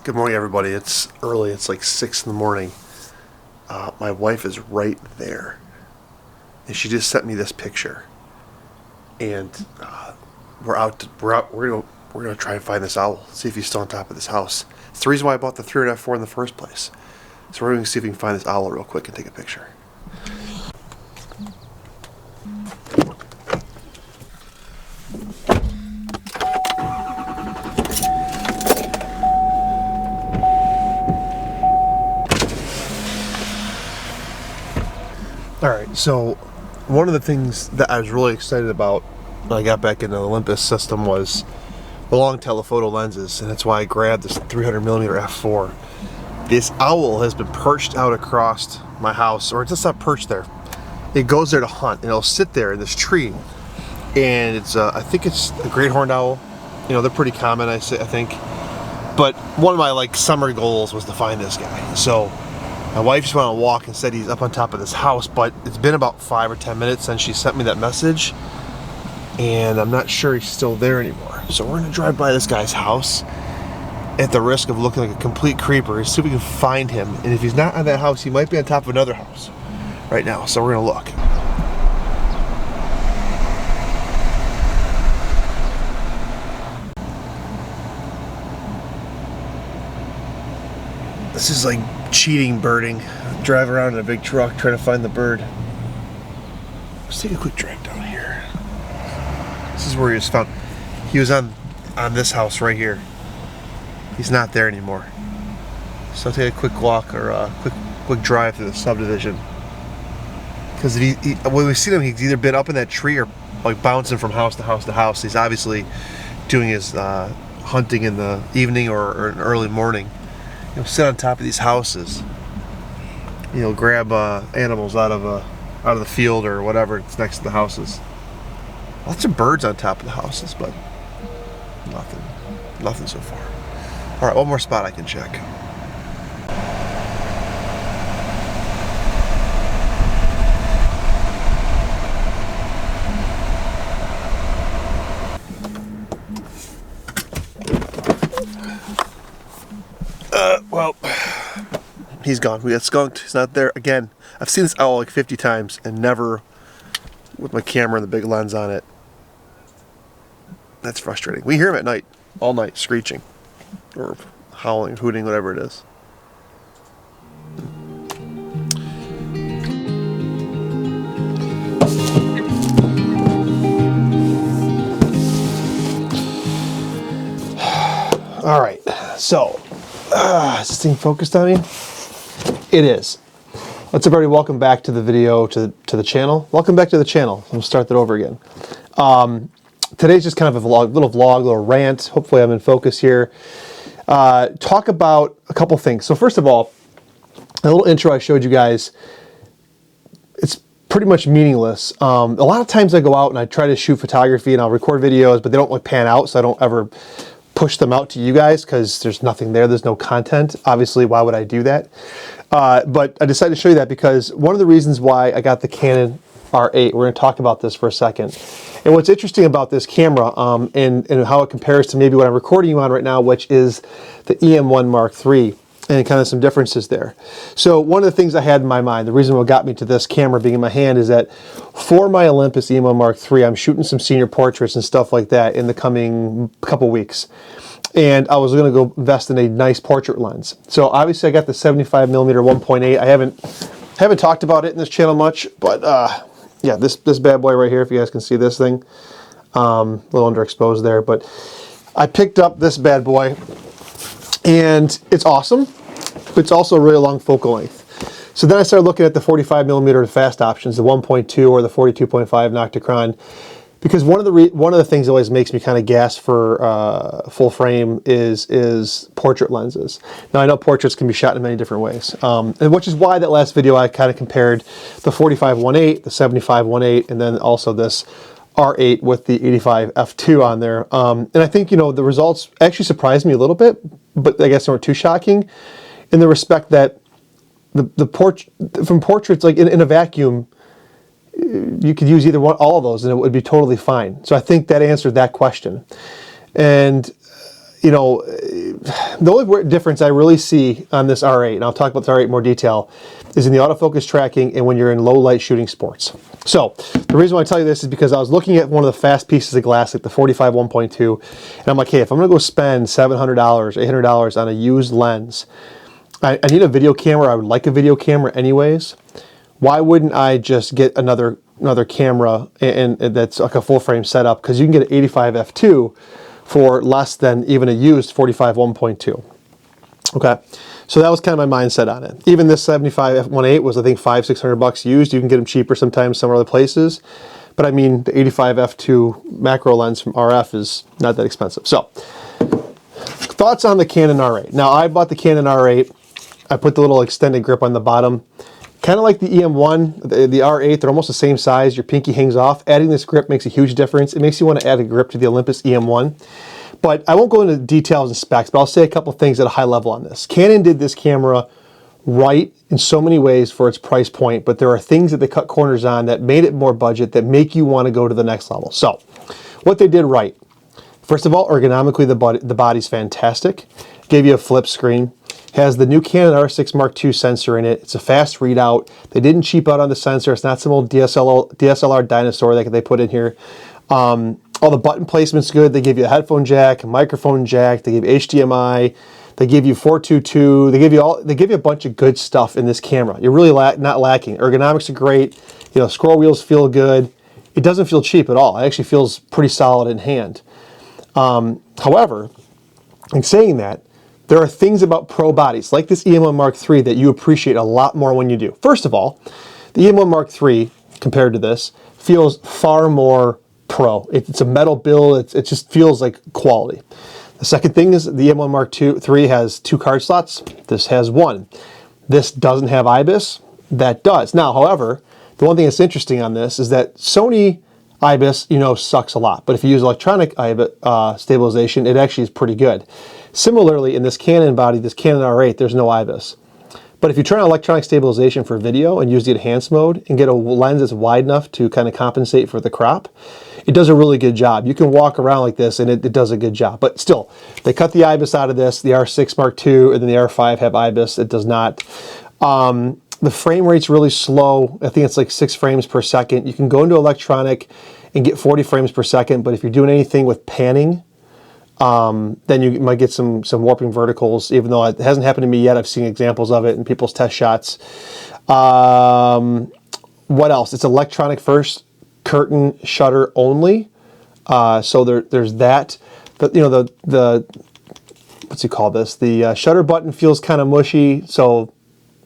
Good morning, everybody. It's early. It's like 6 in the morning. My wife is right there, and she just sent me this picture. And we're gonna try and find this owl. See if he's still on top of this house. It's the reason why I bought the 3 F4 in the first place. So we're gonna see if we can find this owl real quick and take a picture. Alright, so one of the things that I was really excited about when I got back into the Olympus system was the long telephoto lenses, and that's why I grabbed this 300mm f4. This owl has been perched out across my house, or it's just not perched there. It goes there to hunt, and it'll sit there in this tree, and it's I think it's a great horned owl. You know, they're pretty common, I think. But one of my summer goals was to find this guy. So my wife just went on a walk and said he's up on top of this house, but it's been about 5 or 10 minutes since she sent me that message, and I'm not sure he's still there anymore. So we're gonna drive by this guy's house at the risk of looking like a complete creeper and see if we can find him. And if he's not on that house, he might be on top of another house right now. So we're gonna look. This is like cheating birding. Drive around in a big truck trying to find the bird. Let's take a quick drive down here. This is where he was found. He was on this house right here. He's not there anymore. So I'll take a quick walk or a quick drive through the subdivision. Because when we've seen him, he's either been up in that tree or like bouncing from house to house to house. He's obviously doing his hunting in the evening or in early morning. He'll sit on top of these houses. He'll grab animals out of the field or whatever it's next to the houses. Lots of birds on top of the houses, but nothing so far. All right, one more spot I can check. Well, he's gone. We got skunked. He's not there again. I've seen this owl like 50 times and never with my camera and the big lens on it. That's frustrating. We hear him at night, all night, screeching or howling, hooting, whatever it is. All right, so is this thing focused on me? It is. Let's everybody welcome back to the video, to the channel. Welcome back to the channel. We'll start that over again. Today's just kind of a little vlog, little rant. Hopefully I'm in focus here. Talk about a couple things. So first of all, a little intro I showed you guys, it's pretty much meaningless. A lot of times I go out and I try to shoot photography and I'll record videos, but they don't pan out, so I don't ever push them out to you guys because there's nothing there, there's no content. Obviously, why would I do that? But I decided to show you that because one of the reasons why I got the Canon R8, we're going to talk about this for a second. And what's interesting about this camera and how it compares to maybe what I'm recording you on right now, which is the EM1 Mark III, and kind of some differences there. So one of the things I had in my mind, the reason what got me to this camera being in my hand is that for my Olympus EM1 Mark III, I'm shooting some senior portraits and stuff like that in the coming couple weeks. And I was going to go invest in a nice portrait lens. So obviously I got the 75mm 1.8. I haven't talked about it in this channel much, but yeah, this bad boy right here, if you guys can see this thing, a little underexposed there, but I picked up this bad boy, and it's awesome, but it's also a really long focal length. So then I started looking at the 45mm fast options, the 1.2 or the 42.5 Nocticron, because one of the things that always makes me kind of gas for full frame is portrait lenses. Now I know portraits can be shot in many different ways, and which is why that last video I kind of compared the 45-1.8, the 75-1.8, and then also this R8 with the 85 f2 on there. And I think, you know, the results actually surprised me a little bit, but I guess they weren't too shocking in the respect that from portraits, like in a vacuum, you could use either one, all of those, and it would be totally fine. So I think that answered that question. And you know, the only difference I really see on this R8, and I'll talk about the R8 in more detail, is in the autofocus tracking and when you're in low light shooting sports. So the reason why I tell you this is because I was looking at one of the fast pieces of glass, like the 45 1.2, and I'm like, hey, if I'm gonna go spend $700, $800 on a used lens, I need a video camera. I would like a video camera anyways. Why wouldn't I just get another camera and that's like a full frame setup? Because you can get an 85 f2 for less than even a used 45 1.2. Okay, so that was kind of my mindset on it. Even this 75 f1.8 was, I think, $500-600 used. You can get them cheaper sometimes some other places, but I mean the 85 f2 macro lens from RF is not that expensive. So thoughts on the Canon R8. Now I bought the Canon R8. I put the little extended grip on the bottom. Kind of like the EM1, the R8, they're almost the same size. Your pinky hangs off. Adding this grip makes a huge difference. It makes you want to add a grip to the Olympus EM1. But I won't go into details and specs, but I'll say a couple things at a high level on this. Canon did this camera right in so many ways for its price point, but there are things that they cut corners on that made it more budget, that make you want to go to the next level. So what they did right. First of all, ergonomically, the body's fantastic. Gave you a flip screen. Has the new Canon R6 Mark II sensor in it. It's a fast readout. They didn't cheap out on the sensor. It's not some old DSLR dinosaur that they put in here. All the button placement's good. They give you a headphone jack, a microphone jack. They give you HDMI. They give you 422. They give you a bunch of good stuff in this camera. You're really not lacking. Ergonomics are great. You know, scroll wheels feel good. It doesn't feel cheap at all. It actually feels pretty solid in hand. However, in saying that, there are things about pro bodies, like this EM1 Mark III, that you appreciate a lot more when you do. First of all, the EM1 Mark III, compared to this, feels far more pro. It's a metal build. It just feels like quality. The second thing is the EM1 Mark III has 2 card slots. This has 1. This doesn't have IBIS. That does. Now, however, the one thing that's interesting on this is that Sony IBIS, you know, sucks a lot. But if you use electronic IBIS stabilization, it actually is pretty good. Similarly, in this Canon body, this Canon R8, there's no IBIS. But if you turn on electronic stabilization for video and use the enhanced mode and get a lens that's wide enough to kind of compensate for the crop, it does a really good job. You can walk around like this and it does a good job. But still, they cut the IBIS out of this. The R6 Mark II and then the R5 have IBIS. It does not. The frame rate's really slow. I think it's like 6 frames per second. You can go into electronic and get 40 frames per second, but if you're doing anything with panning, then you might get some warping verticals, even though it hasn't happened to me yet. I've seen examples of it in people's test shots. What else? It's electronic first, curtain shutter only. So there's that. But, you know, the what's you call this? The shutter button feels kind of mushy, so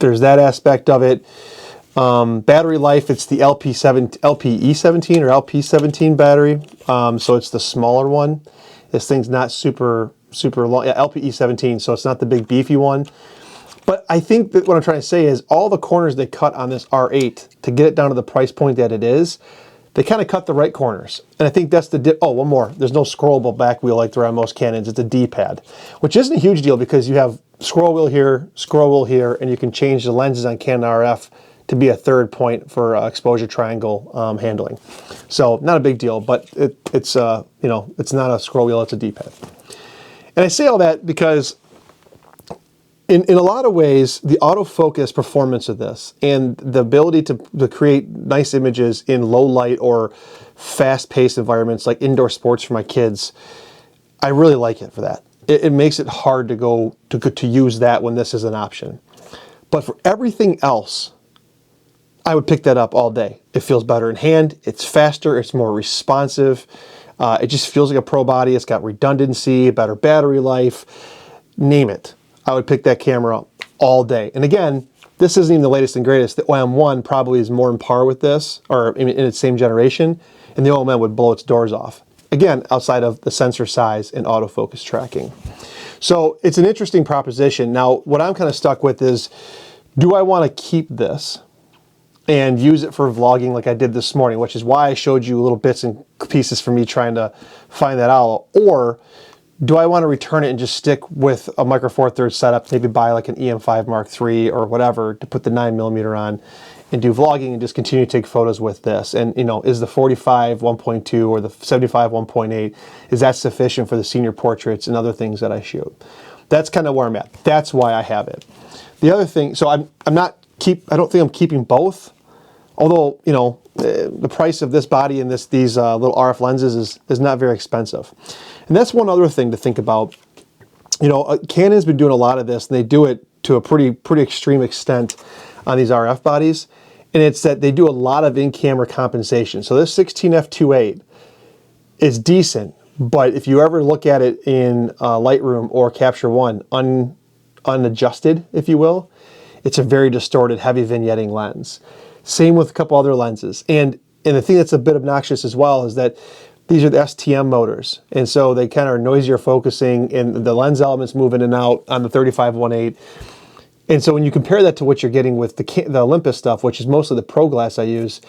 there's that aspect of it. Battery life, it's the LPE17 or LP17 battery, so it's the smaller one. This thing's not super long. Yeah, LPE17, so it's not the big beefy one. But I think that what I'm trying to say is all the corners they cut on this R8 to get it down to the price point that it is, they kind of cut the right corners. And I think that's the oh, one more. There's no scrollable back wheel like there are on most Canons. It's a D-pad, which isn't a huge deal because you have scroll wheel here, and you can change the lenses on Canon RF to be a third point for exposure triangle handling. So not a big deal, but it's you know, it's not a scroll wheel, it's a D-pad. And I say all that because in a lot of ways, the autofocus performance of this and the ability to create nice images in low light or fast-paced environments like indoor sports for my kids, I really like it for that. It makes it hard to go to use that when this is an option. But for everything else, I would pick that up all day. It feels better in hand, it's faster, it's more responsive, it just feels like a pro body, it's got redundancy, better battery life, name it. I would pick that camera up all day. And again, this isn't even the latest and greatest. The OM1 probably is more in par with this, or in its same generation, and the OM1 would blow its doors off. Again, outside of the sensor size and autofocus tracking. So it's an interesting proposition. Now, what I'm kind of stuck with is, do I want to keep this and use it for vlogging like I did this morning, which is why I showed you little bits and pieces for me trying to find that out, or do I want to return it and just stick with a Micro Four Thirds setup, maybe buy like an EM5 Mark III or whatever to put the 9mm on and do vlogging and just continue to take photos with this. And you know, is the 45 1.2 or the 75 1.8, is that sufficient for the senior portraits and other things that I shoot? That's kind of where I'm at. That's why I have it. The other thing, so I don't think I'm keeping both, although, you know, the price of this body and these little RF lenses is not very expensive. And that's one other thing to think about. You know, Canon's been doing a lot of this, and they do it to a pretty extreme extent on these RF bodies, and it's that they do a lot of in-camera compensation. So this 16f2.8 is decent, but if you ever look at it in Lightroom or Capture One, unadjusted, if you will, it's a very distorted, heavy vignetting lens. Same with a couple other lenses. And the thing that's a bit obnoxious as well is that these are the STM motors, and so they kind of are noisier focusing, and the lens elements move in and out on the 35 1.8. And so when you compare that to what you're getting with the Olympus stuff, which is mostly the Pro Glass I use,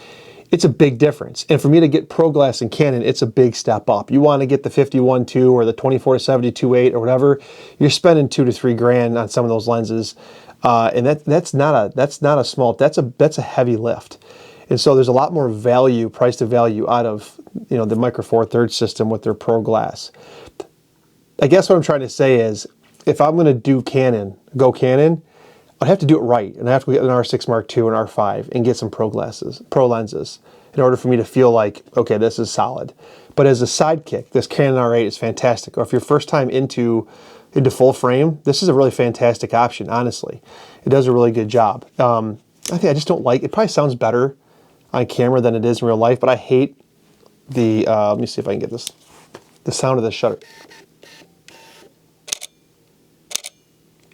it's a big difference. And for me to get Pro Glass in Canon, it's a big step up. You want to get the 51.2 or the 24-70 or whatever, you're spending $2 to $3 grand on some of those lenses, and that's not a small. That's a heavy lift. And so there's a lot more value, price to value, out of, you know, the Micro Four Thirds system with their Pro Glass. I guess what I'm trying to say is, if I'm going to do go Canon, I'd have to do it right, and I have to get an R6 Mark II and R5 and get some Pro lenses in order for me to feel like, okay, this is solid. But as a sidekick, this Canon R8 is fantastic. Or if you're first time into full frame, this is a really fantastic option. Honestly, it does a really good job. I think I just don't like it. Probably sounds better on camera than it is in real life, but I hate the, let me see if I can get this, the sound of the shutter.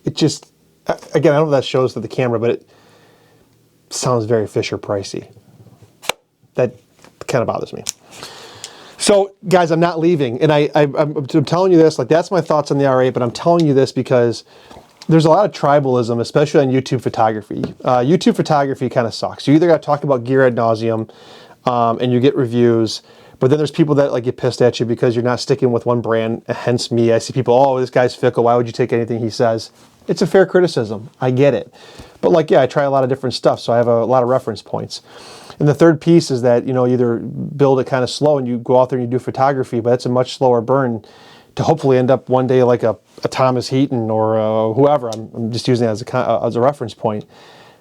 It just, again, I don't know if that shows to the camera, but it sounds very Fisher-Pricey. That kind of bothers me. So, guys, I'm not leaving, and I'm telling you this, like, that's my thoughts on the R8, but I'm telling you this because there's a lot of tribalism, especially on YouTube photography. YouTube photography kind of sucks. You either got to talk about gear ad nauseum, and you get reviews, but then there's people that like get pissed at you because you're not sticking with one brand, hence me. I see people, oh, this guy's fickle, why would you take anything he says? It's a fair criticism, I get it. But like, yeah, I try a lot of different stuff, so I have a lot of reference points. And the third piece is that, you know, you either build it kind of slow and you go out there and you do photography, but it's a much slower burn to hopefully end up one day like a Thomas Heaton or whoever. I'm just using that as a reference point.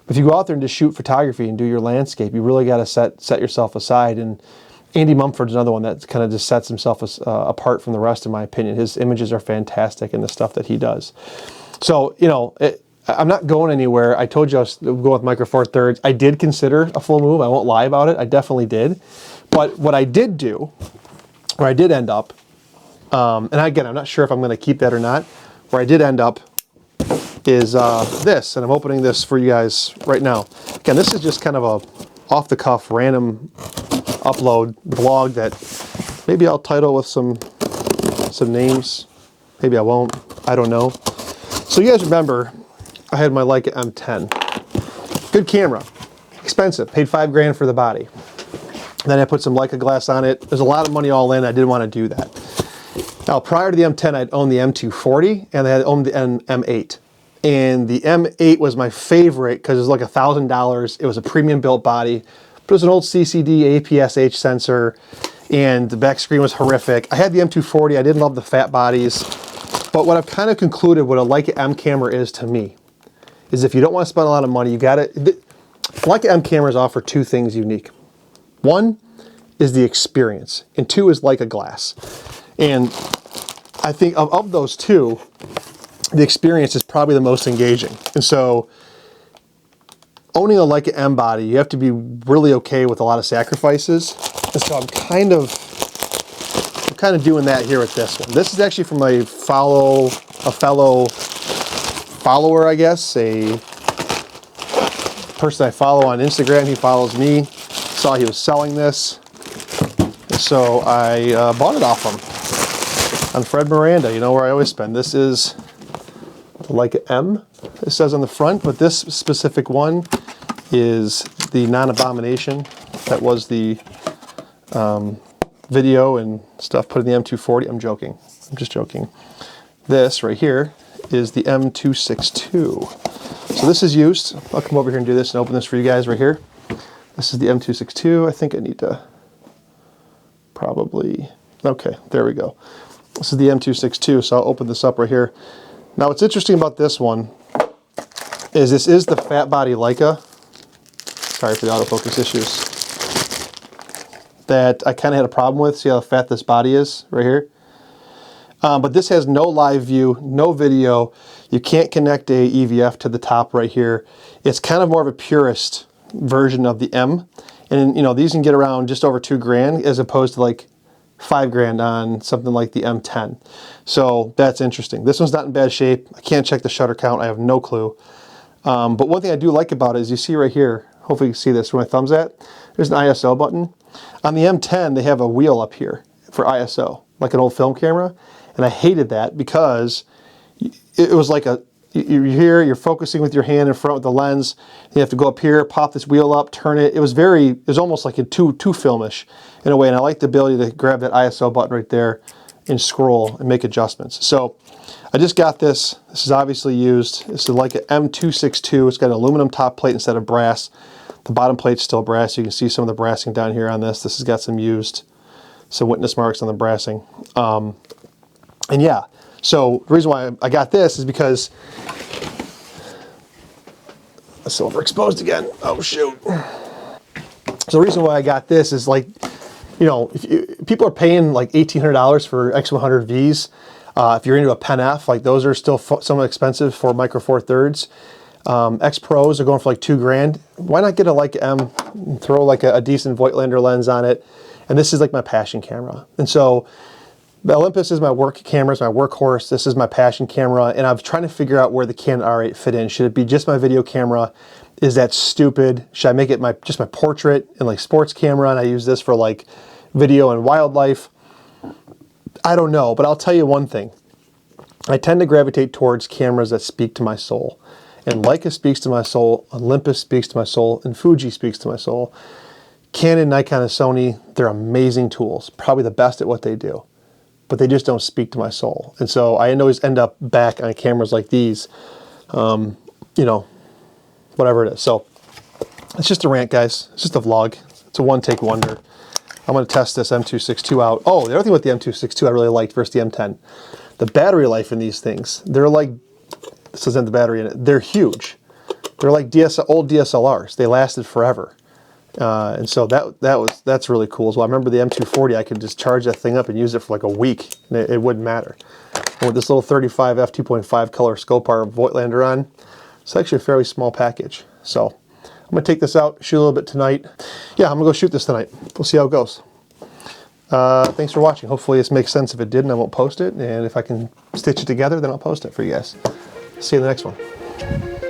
But if you go out there and just shoot photography and do your landscape, you really got to set yourself aside. And Andy Mumford's another one that kind of just sets himself apart from the rest, in my opinion. His images are fantastic in the stuff that he does. So, you know, I'm not going anywhere. I told you I was going with Micro Four Thirds. I did consider a full move. I won't lie about it. I definitely did. But what I did do, where I did end up, and again, I'm not sure if I'm going to keep that or not, where I did end up is this, and I'm opening this for you guys right now. Again, this is just kind of a off-the-cuff, random upload vlog that maybe I'll title with some names. Maybe I won't. I don't know. So you guys remember, I had my Leica M10. Good camera. Expensive. Paid $5 grand for the body. Then I put some Leica glass on it. There's a lot of money all in. I didn't want to do that. Now, prior to the M10, I'd owned the M240, and I had owned the M8. And the M8 was my favorite because it was like $1,000. It was a premium built body, but it was an old CCD APS-H sensor, and the back screen was horrific. I had the M240. I didn't love the fat bodies. But what I've kind of concluded what a Leica M camera is to me is if you don't want to spend a lot of money, you got to... Leica M cameras offer two things unique. One is the experience, and two is Leica glass. And I think of those two, the experience is probably the most engaging. And so owning a Leica M body, you have to be really okay with a lot of sacrifices. And so I'm kind of doing that here with this one. This is actually from a fellow follower, I guess, a person I follow on Instagram. He follows me. Saw he was selling this, so I bought it off him on Fred Miranda. You know where I always spend. This is the Leica M, it says on the front, but this specific one is the non-abomination. That was the video and stuff put in the M240. I'm joking. I'm just joking. This right here is the M262. So this is used. I'll come over here and do this and open this for you guys right here. This is the M262. I think I need to probably, okay, there we go. This is the M262, so I'll open this up right here. Now what's interesting about this one is this is the fat body Leica. Sorry for the autofocus issues. That I kind of had a problem with. See how fat this body is right here? But this has no live view, no video. You can't connect a EVF to the top right here. It's kind of more of a purist version of the M. And you know, these can get around just over $2,000 as opposed to like $5,000 on something like the M10. So that's interesting. This one's not in bad shape. I can't check the shutter count. I have no clue. But one thing I do like about it is you see right here, hopefully you can see this where my thumb's at, there's an ISO button. On the M10, they have a wheel up here for ISO, like an old film camera. And I hated that because it was like you're here, you're focusing with your hand in front with the lens. You have to go up here, pop this wheel up, turn it. It was almost like a too filmish in a way. And I like the ability to grab that ISO button right there and scroll and make adjustments. So I just got this. This is obviously used. This is like an M262. It's got an aluminum top plate instead of brass. The bottom plate's still brass. You can see some of the brassing down here on this. This has got some witness marks on the brassing. And yeah, so the reason why I got this is because it's overexposed again. Oh shoot. So the reason why I got this is, like, you know, people are paying like $1,800 for X100Vs. If you're into a Pen F, like those are still somewhat expensive for Micro Four Thirds. X Pros are going for like $2,000. Why not get a Leica M and throw like a decent Voigtlander lens on it? And this is like my passion camera. And so the Olympus is my work camera, it's my workhorse. This is my passion camera, and I'm trying to figure out where the Canon R8 fit in. Should it be just my video camera? Is that stupid? Should I make it just my portrait and like sports camera, and I use this for like video and wildlife? I don't know, but I'll tell you one thing. I tend to gravitate towards cameras that speak to my soul. And Leica speaks to my soul, Olympus speaks to my soul, and Fuji speaks to my soul. Canon, Nikon, and Sony, they're amazing tools, probably the best at what they do. But they just don't speak to my soul. And so I always end up back on cameras like these, you know, whatever it is. So it's just a rant, guys. It's just a vlog. It's a one-take wonder. I'm going to test this M262 out. Oh, the other thing with the M262 I really liked versus the M10, the battery life in these things, they're like, this doesn't have the battery in it, they're huge. They're like old DSLRs. They lasted forever. And so that's really cool as well. I remember the M240, I could just charge that thing up and use it for like a week, and it wouldn't matter. And with this little 35 f2.5 color scope arm Voigtlander on, it's actually a fairly small package. So I'm gonna take this out, shoot a little bit tonight. Yeah, I'm gonna go shoot this tonight. We'll see how it goes. Thanks for watching. Hopefully this makes sense. If it didn't, I won't post it. And if I can stitch it together, then I'll post it for you guys. See you in the next one.